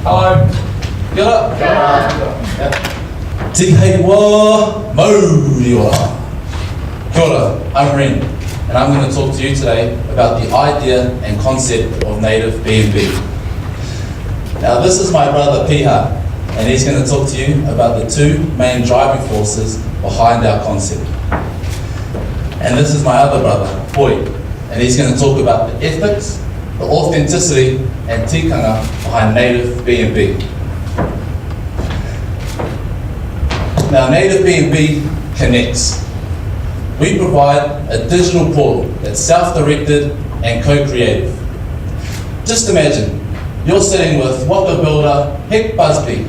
Hello. Get up. DIGIwananga. Kia ora, I'm Ren, and I'm going to talk to you today about the idea and concept of Native BnB. Now this is my brother Piha, and he's going to talk to you about the two main driving forces behind our concept. And this is my other brother, Poai, and he's going to talk about the ethics, the authenticity and tikanga behind Native BnB. Now Native BnB connects. We provide a digital portal that's self-directed and co-creative. Just imagine, you're sitting with Waka Builder Hek Busby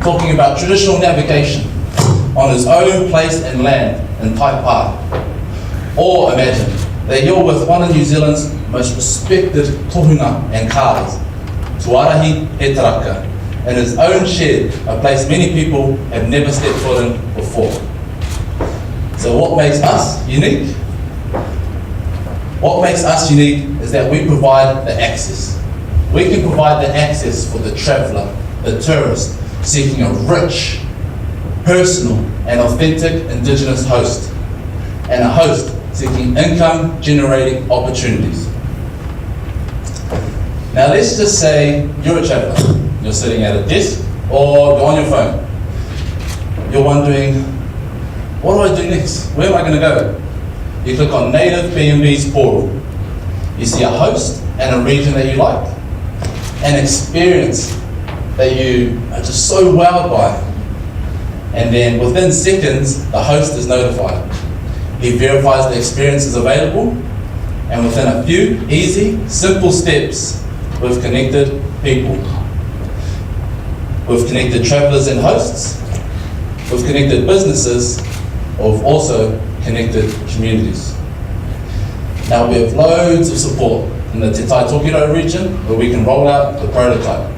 talking about traditional navigation on his own place and land in Taipa. Or imagine that you're with one of New Zealand's most respected tohunga and kāras, Tuarahi He Taraka, in his own shed, a place many people have never stepped foot in before. So what makes us unique? What makes us unique is that we provide the access. We can provide the access for the traveller, the tourist, seeking a rich, personal and authentic Indigenous host, and a host seeking income-generating opportunities. Now let's just say you're a traveller. You're sitting at a desk or you're on your phone. You're wondering, what do I do next? Where am I going to go? You click on Native BnB's portal. You see a host and a region that you like, an experience that you are just so wowed by. And then within seconds, the host is notified. He verifies the experience is available, and within a few easy, simple steps, we've connected people. We've connected travellers and hosts. We've connected businesses. We've also connected communities. Now we have loads of support in the Te Tai Tokiro region where we can roll out the prototype.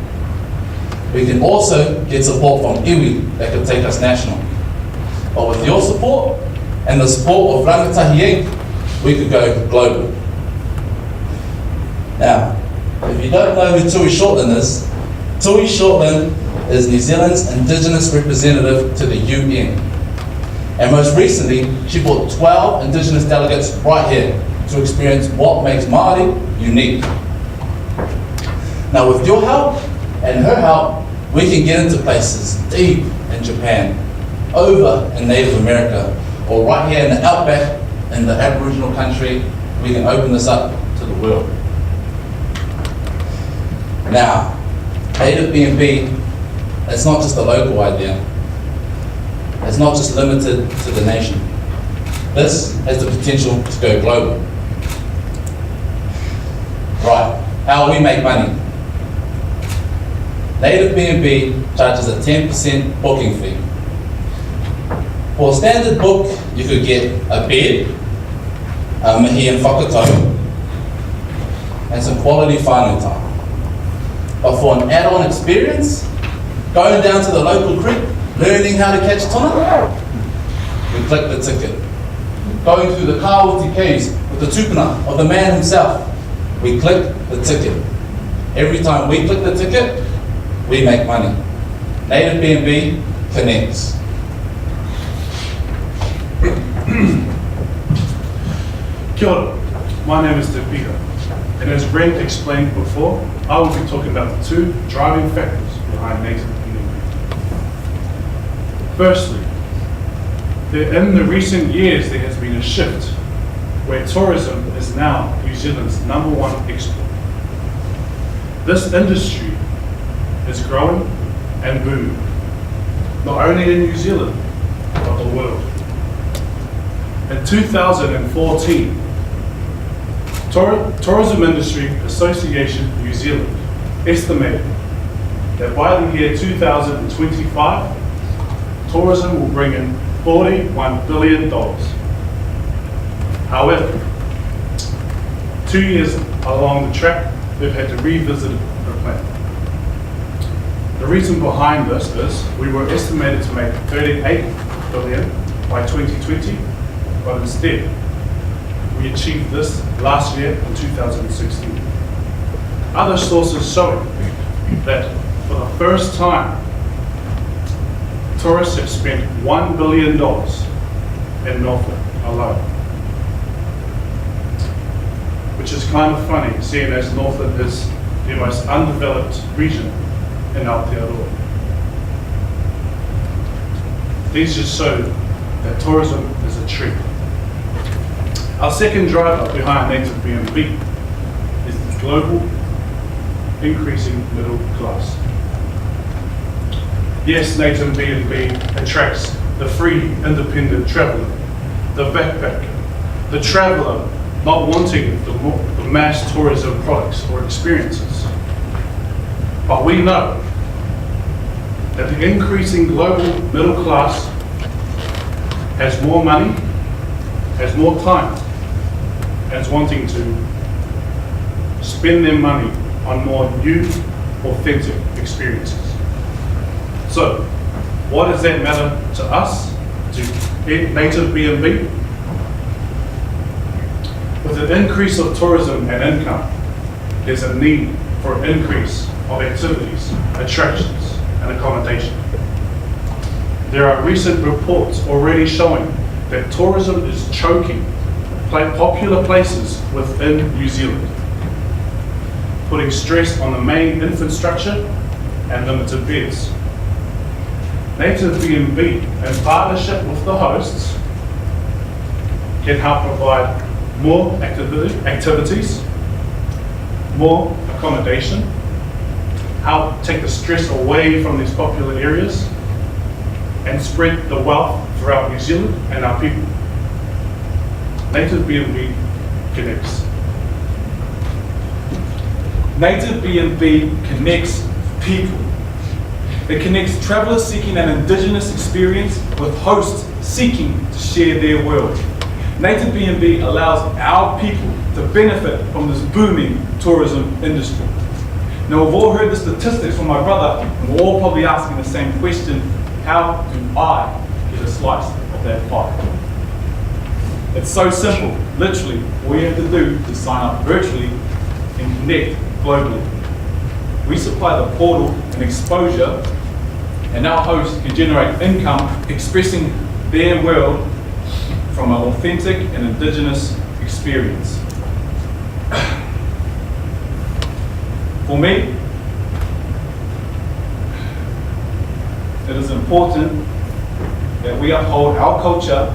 We can also get support from iwi that could take us national. But with your support and the support of Rangatahi Inc., we could go global. Now, if you don't know who Tui Shortland is New Zealand's Indigenous representative to the UN. And most recently, she brought 12 Indigenous delegates right here to experience what makes Māori unique. Now with your help and her help, we can get into places deep in Japan, over in Native America, or right here in the outback in the Aboriginal country. We can open this up to the world. Now, Native BnB, it's not just a local idea. It's not just limited to the nation. This has the potential to go global. Right, how we make money. Native BnB charges a 10% booking fee. For a standard book, you could get a bed, a mihi and whakatau, and some quality whānau time. But for an add-on experience, going down to the local creek, learning how to catch tuna, we click the ticket. Going through the Kāwati caves with the tupuna of the man himself, we click the ticket. Every time we click the ticket, we make money. Native BnB connects. Kia ora. My name is Te Piha, and as Ren explained before, I will be talking about the two driving factors behind Native BnB. Firstly, in the recent years there has been a shift where tourism is now New Zealand's #1 export. This industry is growing and booming, not only in New Zealand, but the world. In 2014, Tourism Industry Association New Zealand estimated that by the year 2025, tourism will bring in $41 billion. However, 2 years along the track, they've had to revisit the plan. The reason behind this is we were estimated to make $38 billion by 2020, but instead, we achieved this last year in 2016. Other sources showing that for the first time, tourists have spent $1 billion in Northland alone. Which is kind of funny, seeing as Northland is the most undeveloped region in Aotearoa. These just show that tourism is a treat. Our second driver behind Native BnB is the global increasing middle class. Yes, Native BnB attracts the free, independent traveller, the backpacker, the traveller not wanting the mass tourism products or experiences. But we know that the increasing global middle class has more money, has more time, and is wanting to spend their money on more new, authentic experiences. So, what does that matter to us, to Native BnB? With an increase of tourism and income, there's a need for an increase of activities, attractions, and accommodation. There are recent reports already showing that tourism is choking popular places within New Zealand, putting stress on the main infrastructure and limited beds. Native BnB, in partnership with the hosts, can help provide more activities, more accommodation, help take the stress away from these popular areas, and spread the wealth throughout New Zealand and our people. Native BnB connects. Native BnB connects people. It connects travellers seeking an Indigenous experience with hosts seeking to share their world. Native BnB allows our people to benefit from this booming tourism industry. Now, we've all heard the statistics from my brother, and we're all probably asking the same question: how do I get a slice of that pie? It's so simple. Literally, all you have to do is sign up virtually and connect globally. We supply the portal and exposure, and our hosts can generate income expressing their world from an authentic and Indigenous experience. For me, it is important that we uphold our culture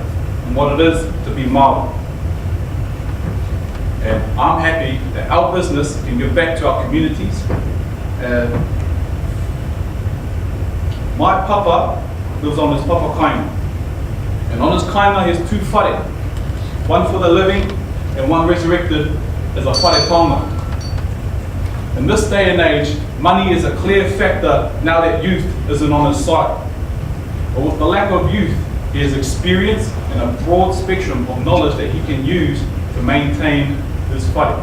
and what it is to be Māori. And I'm happy that our business can give back to our communities. My papa lives on his papa kainga. And on his kainga he has two whare. One for the living and one resurrected as a whare tonga. In this day and age, money is a clear factor now that youth isn't on his side. But with the lack of youth, he has experience and a broad spectrum of knowledge that he can use to maintain his whare.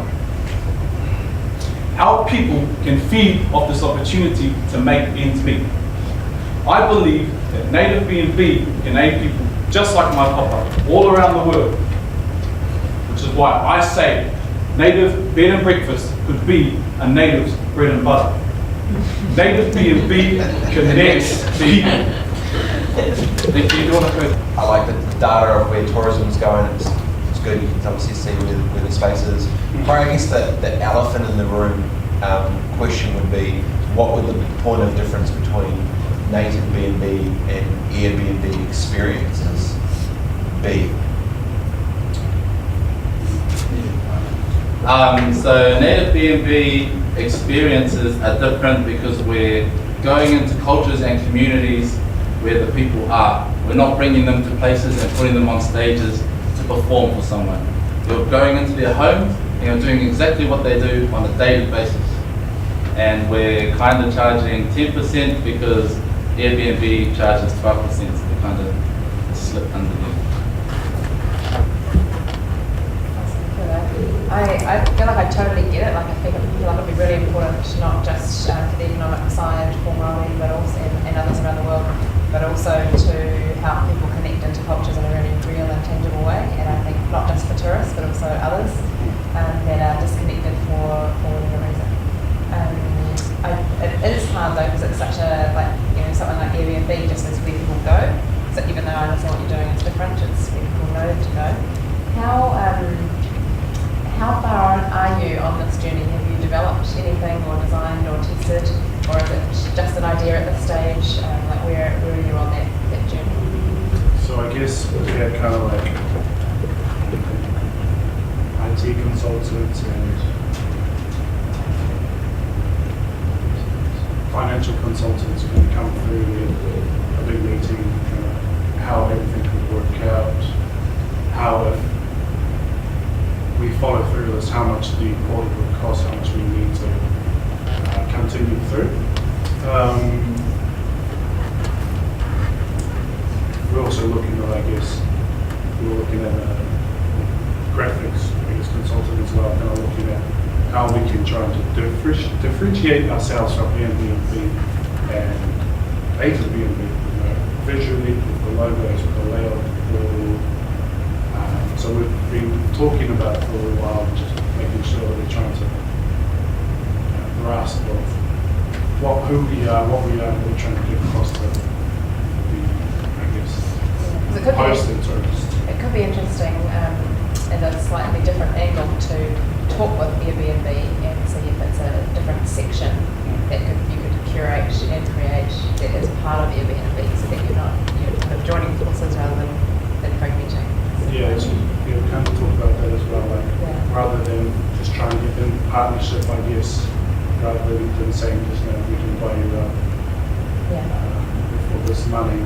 Our people can feed off this opportunity to make ends meet. I believe that Native BnB can aid people just like my papa all around the world, which is why I say Native bed and breakfast could be a native's bread and butter. Native BnB connects people. Thank you. Do you want to go? I like the data of where tourism is going. It's good. You can obviously see where the space is. But I guess the elephant in the room question would be, what would the point of difference between Native BnB and Airbnb experiences be? So Native BnB experiences are different because we're going into cultures and communities where the people are. We're not bringing them to places and putting them on stages to perform for someone. You're going into their homes and you're doing exactly what they do on a daily basis. And we're kind of charging 10% because Airbnb charges 12%, so they kind of slip under there. I feel like I totally get it. Like I feel like it'd be really important, not just for the economic side for Māori, but also and others around the world, but also to help people connect into cultures in a really real and tangible way. And I think not just for tourists, but also others that are disconnected for whatever reason. It is hard though because it's such a, like, you know, something like Airbnb just is where people go. So even though I understand what you're doing, it's different, it's where people know to go. How far are you on this journey? Have you developed anything or designed or tested, or is it just an idea at this stage? Like where are you on that journey? So I guess we had kind of like IT consultants and financial consultants can come through with a big meeting, how everything could work out, how if we follow through this, how much the portal would cost, how much we need to continue through. We're also looking at, I guess, we're looking at graphics, I guess, consultant as well, kind of looking at how we can try to differentiate ourselves from BnB and Native BnB, you know, visually with the logos, with the layout. So we've been talking about it for a little while, just making sure that we're trying to grasp of who we are, what we are, and what we're trying to get across to I guess, host and tourists. It could be interesting in a slightly different angle to talk with Airbnb and see if it's a different section that you could curate and create that is part of Airbnb, so that you're kind of joining forces rather than fragmenting. Yeah, so kind of talk about that as well, like rather than just trying to get in partnership, I guess, rather than saying just, you know, we can buy you for this money,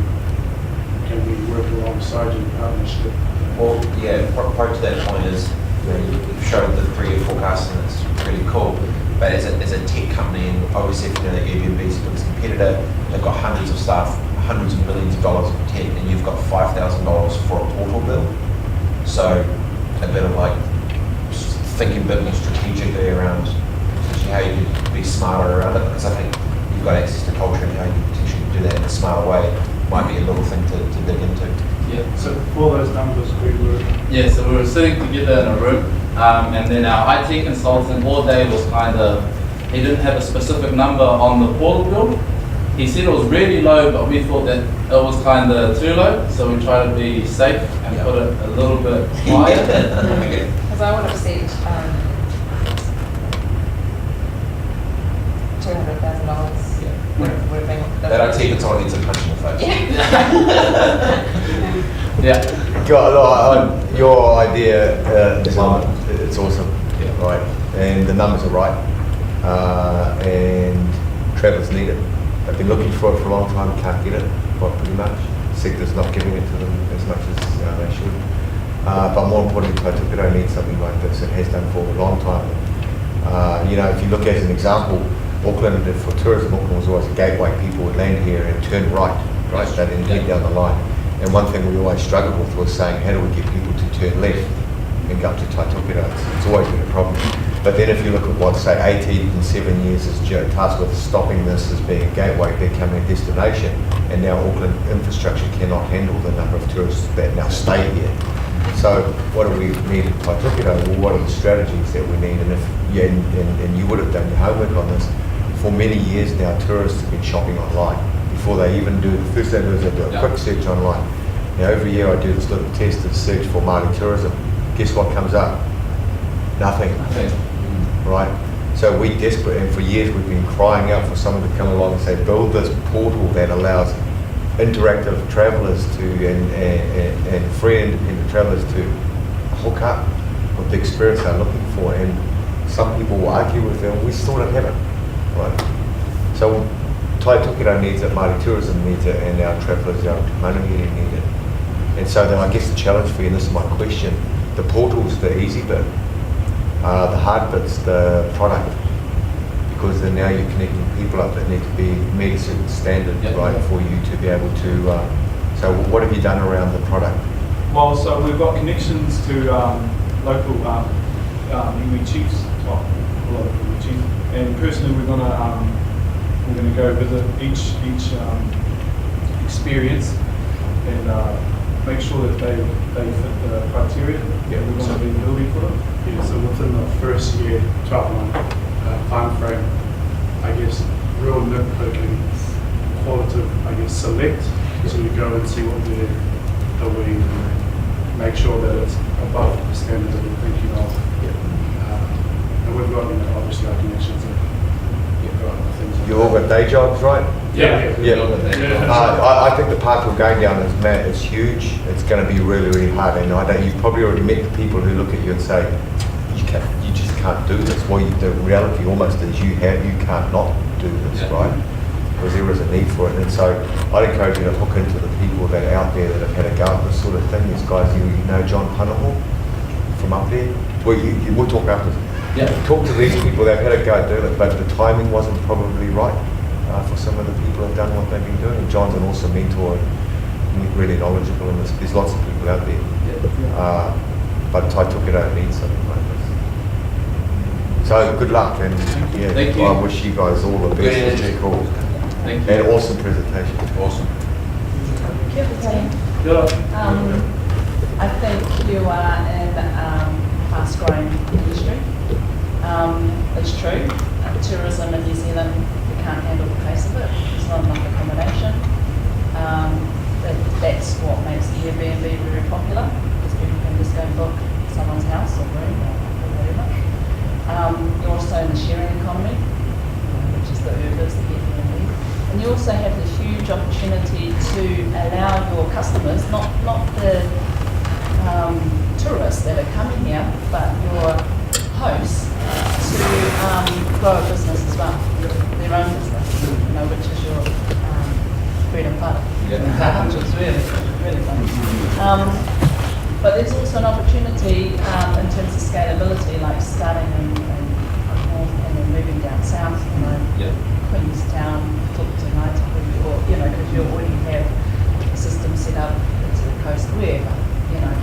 can we work alongside you in partnership? Well, yeah, part to that point is, you know, you've showed the 3-year forecast and it's really cool, but as a tech company, and obviously if you know that Airbnb's a biggest competitor, they've got hundreds of staff, hundreds of millions of dollars of tech, and you've got $5,000 for a portal bill. So a bit of like thinking a bit more strategically around how you could be smarter around it, because I think you've got access to culture and how you potentially do that in a smarter way might be a little thing to dig into. Yeah. So for those numbers, we were. Yeah, so we were sitting together in a room, and then our IT consultant all day was he didn't have a specific number on the portal bill. He said it was really low, but we thought that it was kind of too low, so we tried to be safe and put it a little bit higher. Because I would have said $200,000. Yeah. Would have been That IT consultant needs a punch in the face. Yeah. God, your idea is it's awesome, right? And the numbers are right, and travellers need it. They've been looking for it for a long time, can't get it, well, pretty much. The sector's not giving it to them as much as they should. But more importantly, Taitokito needs something like this. It has done for a long time. You know, if you look as an example, Auckland, for tourism, Auckland was always a gateway. People would land here and turn right? They didn't head down the line. And one thing we always struggled with was saying, how do we get people to turn left and go up to Taitokito? It's always been a problem. But then if you look at what, say, 18 and 7 years is tasked with stopping this as being a gateway, becoming a destination, and now Auckland infrastructure cannot handle the number of tourists that now stay here. So what do we need at Taitokito? Well, what are the strategies that we need? And if and you would have done your homework on this, for many years now, tourists have been shopping online. Before they even do, the first thing they do is they do a quick search online. Now every year I do this little test of search for Māori tourism. Guess what comes up? Nothing. Right? So we desperate, and for years we've been crying out for someone to come along and say, build this portal that allows interactive travellers to and free independent travellers to hook up with the experience they're looking for. And some people will argue with them, we still don't have it. Right? So Taitokito needs it, Māori tourism needs it, and our travellers, our manangiri need it. And so then I guess the challenge for you, and this is my question, the portal's the easy bit. The hard bit's the product, because then now you're connecting people up that need to be meet a certain standard, right, for you to be able to. So what have you done around the product? Well, so we've got connections to local iwi chiefs, well, a lot of iwi chiefs, and personally we're gonna go visit each experience and make sure that they fit the criteria that we're going to be building for them. Yeah, so within the first year, 12-month time frame, I guess real nitpicking, qualitative, I guess, select. So you go and see what they're doing and make sure that it's above the standard that we're thinking of. And we've got, obviously our connections and we've got other things. You all got day jobs, right? Yeah. I think the path we're going down is huge. It's going to be really, really hard. And you've probably already met the people who look at you and say, you just can't do this. Well, the reality almost is you can't not do this, right? Because there is a need for it. And so I'd encourage you to hook into the people that are out there that have had a go at this sort of thing. These guys, you know John Punahall from up there? Well, we'll talk after. Yeah. Talk to these people, they've had a go at doing it, but the timing wasn't probably right for some of the people who have done what they've been doing. And John's an awesome mentor and really knowledgeable, and there's lots of people out there. But I took it out and need something like this. So good luck, and Thank you. I wish you guys all the best. It's really cool. Thank you. And awesome presentation. Awesome. Kia ora te. I think you are in fast-growing industry. It's true. Tourism in New Zealand, we can't handle the pace of it. There's not enough accommodation. That's what makes Airbnb very popular, because people can just go and book someone's house or room or whatever. You're also in the sharing economy, which is the Ubers, the Airbnb. And you also have the huge opportunity to allow your customers, not the tourists that are coming here, but your hosts, to grow a business as well, their own business, which is your bread and butter, which is really fun. But there's also an opportunity in terms of scalability, like starting in up north and then moving down south, Queenstown, talk to Native BnB, or because you already have a system set up into the coast, wherever,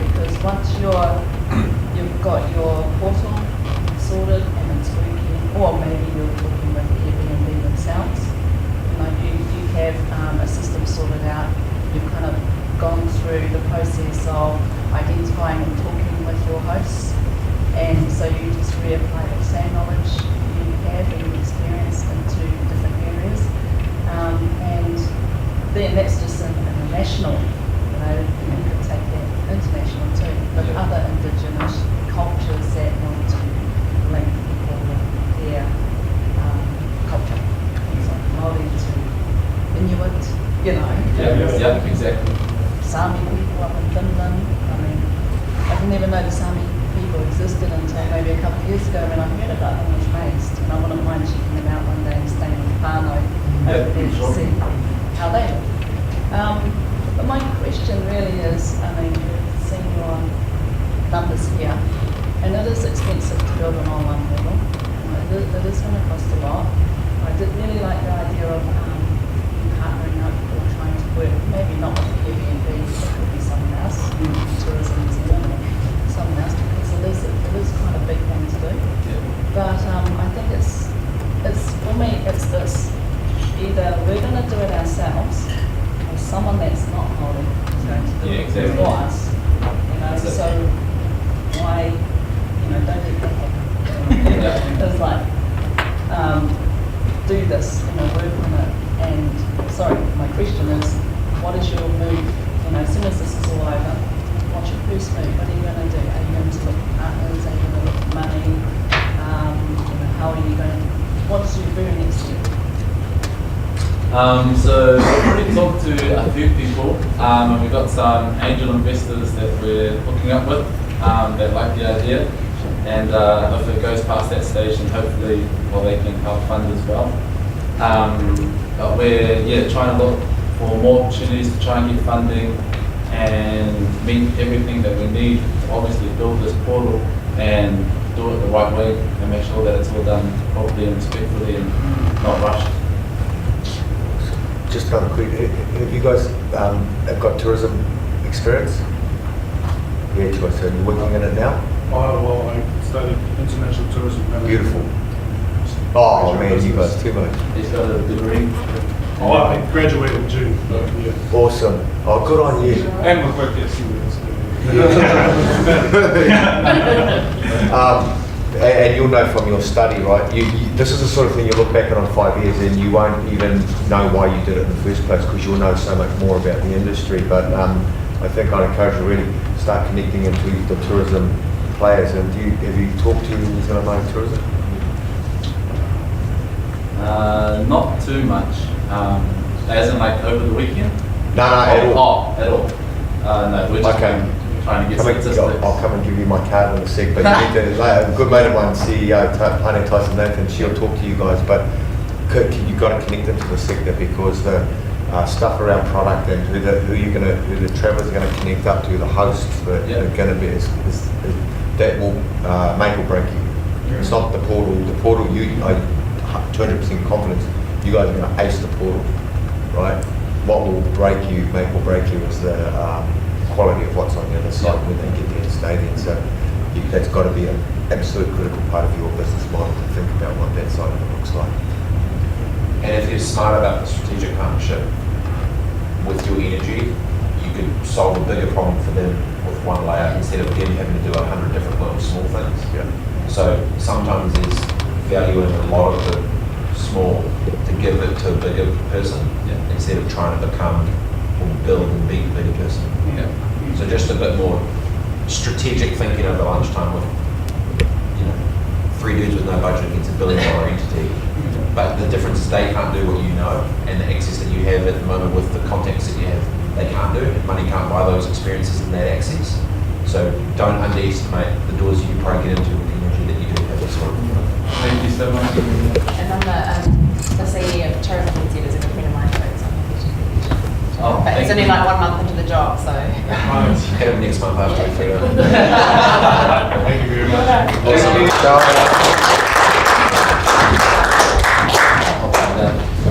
because once you've got your portal sorted and it's working, or maybe you're talking with Airbnb themselves, you have a system sorted out, you've kind of gone through the process of identifying and talking with your hosts, and so you just reapply the same knowledge you have and you've experienced into different areas, and then that's just in a national, you can take that international too, but other indigenous cultures that want to link people with their culture, things like Māori to Inuit, Yeah, exactly. Sami people up in Finland. I've never known the Sami people existed until maybe a couple of years ago when I heard about them and was amazed. And I wouldn't mind checking them out one day and staying in whānau over there to see how they live. But my question really is, you've seen your numbers here, and it is expensive to build an online portal. It is going to cost a lot. I did really like the idea of partnering up or trying to work, maybe not with Airbnb, it could be someone else, Tourism New Zealand or someone else, because it is quite a big thing to do. But I think it's for me, it's this. Either we're going to do it ourselves, or someone that's not Māori is going to do it for us. So why, don't let that happen. It's like, do this, work on it. And sorry, my question is, what is your move? As soon as this is all over, what's your first move? What are you going to do? Are you going to look at partners? Are you going to look at money? How are you going to? What is your very next step? So we've already talked to a few people, and we've got some angel investors that we're hooking up with that like the idea, and if it goes past that stage, then hopefully, they can help fund as well. But we're trying to look for more opportunities to try and get funding and meet everything that we need to obviously build this portal and do it the right way and make sure that it's all done properly and respectfully and not rushed. Just kind of quick, have you guys have got tourism experience? Yeah, so you're working in it now? I studied international tourism management. Beautiful. Oh man, you guys too much. He's got a degree. I graduated in June. Awesome. Oh, good on you. And we've worked there 2 years. and you'll know from your study, right? This is the sort of thing you look back on 5 years and you won't even know why you did it in the first place because you'll know so much more about the industry. But I think I'd encourage you to really start connecting into the tourism players. And have you talked to New Zealand Mining Tourism? Not too much. As in like over the weekend? No, at all. Oh, at all. No, we're just Okay. trying to get statistics. I'll come and give you my card in a sec, but you need to, like, a good mate of mine, CEO, Piha Niha Nathan, she'll talk to you guys, but you've got to connect into the sector because the stuff around product and who the travellers are going to connect up to, the hosts that are going to be, that will make or break you. It's not the portal. The portal, I 200% confidence, you guys are going to ace the portal, right? What will make or break you is the quality of what's on the other side when they get there and stay there. So that's got to be an absolute critical part of your business model to think about what that side of it looks like. And if you're smart about the strategic partnership with your energy, you could solve a bigger problem for them with one layer instead of them having to do 100 different little small things. Yeah. So sometimes there's value in a lot of the small to give it to a bigger person instead of trying to become or build and beat the bigger person. Yeah. So just a bit more strategic thinking over lunchtime with, three dudes with no budget against $1 billion entity. But the difference is they can't do what you know, and the access that you have at the moment with the contacts that you have, they can't do. Money can't buy those experiences and that access. So don't underestimate the doors you can probably get into with the energy that you do have as well. Thank you so much. And I'm the CEO of Tourism New Zealand is a good friend of mine, so I'm happy to meet you. Oh, But it's thank only you. like 1 month into the job, so. Hit them next month after we figure it out. Thank you very much. Awesome.